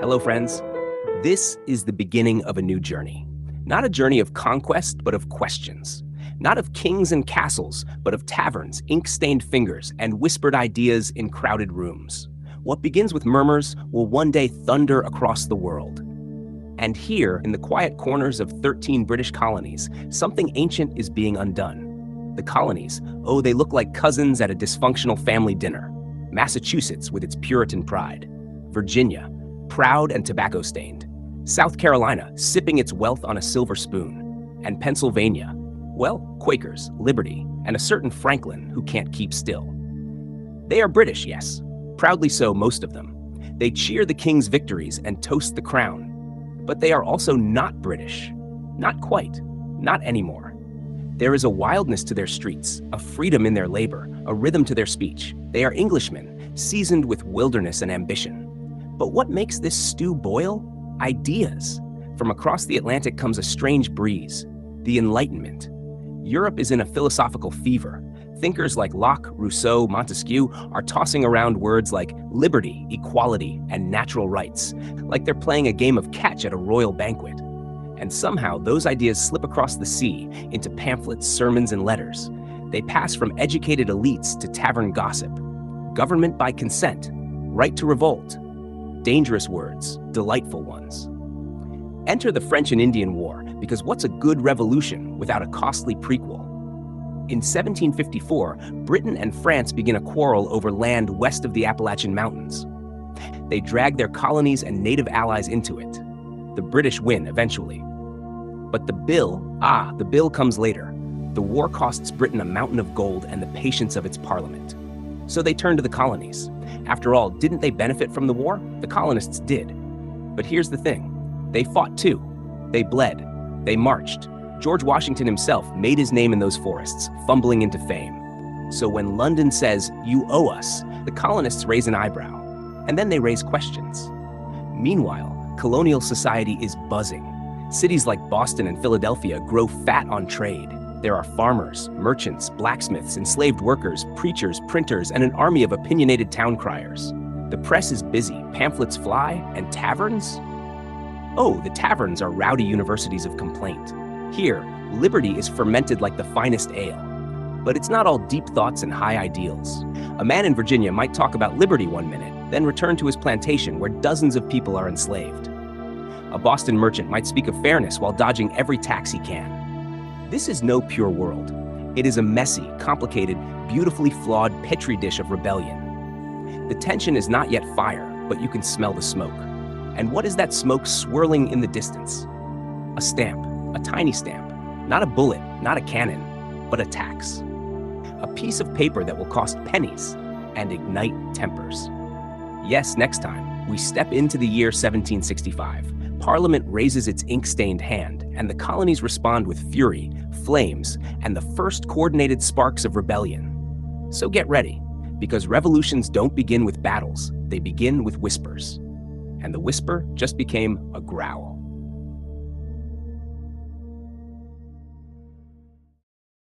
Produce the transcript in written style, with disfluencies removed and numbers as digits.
Hello, friends. This is the beginning of a new journey. Not a journey of conquest, but of questions. Not of kings and castles, but of taverns, ink-stained fingers, and whispered ideas in crowded rooms. What begins with murmurs will one day thunder across the world. And here, in the quiet corners of 13 British colonies, something ancient is being undone. The colonies, oh, they look like cousins at a dysfunctional family dinner. Massachusetts, with its Puritan pride. Virginia, proud and tobacco-stained. South Carolina, sipping its wealth on a silver spoon. And Pennsylvania, well, Quakers, liberty, and a certain Franklin who can't keep still. They are British, yes. Proudly so, most of them. They cheer the king's victories and toast the crown. But they are also not British. Not quite. Not anymore. There is a wildness to their streets, a freedom in their labor, a rhythm to their speech. They are Englishmen, seasoned with wilderness and ambition. But what makes this stew boil? Ideas. From across the Atlantic comes a strange breeze, the Enlightenment. Europe is in a philosophical fever. Thinkers like Locke, Rousseau, Montesquieu are tossing around words like liberty, equality, and natural rights, like they're playing a game of catch at a royal banquet. And somehow those ideas slip across the sea into pamphlets, sermons, and letters. They pass from educated elites to tavern gossip. Government by consent, right to revolt. Dangerous words, delightful ones. Enter the French and Indian War, because what's a good revolution without a costly prequel? In 1754, Britain and France begin a quarrel over land west of the Appalachian Mountains. They drag their colonies and native allies into it. The British win eventually. But the bill comes later. The war costs Britain a mountain of gold and the patience of its parliament. So they turn to the colonies. After all, didn't they benefit from the war? The colonists did. But here's the thing. They fought too. They bled. They marched. George Washington himself made his name in those forests, fumbling into fame. So when London says, "You owe us," the colonists raise an eyebrow. And then they raise questions. Meanwhile, colonial society is buzzing. Cities like Boston and Philadelphia grow fat on trade. There are farmers, merchants, blacksmiths, enslaved workers, preachers, printers, and an army of opinionated town criers. The press is busy, pamphlets fly, and taverns? Oh, the taverns are rowdy universities of complaint. Here, liberty is fermented like the finest ale. But it's not all deep thoughts and high ideals. A man in Virginia might talk about liberty one minute, then return to his plantation where dozens of people are enslaved. A Boston merchant might speak of fairness while dodging every tax he can. This is no pure world. It is a messy, complicated, beautifully flawed petri dish of rebellion. The tension is not yet fire, but you can smell the smoke. And what is that smoke swirling in the distance? A stamp, a tiny stamp. Not a bullet, not a cannon, but a tax. A piece of paper that will cost pennies and ignite tempers. Yes, next time, we step into the year 1765. Parliament raises its ink-stained hand, and the colonies respond with fury, flames, and the first coordinated sparks of rebellion. So get ready, because revolutions don't begin with battles, they begin with whispers. And the whisper just became a growl.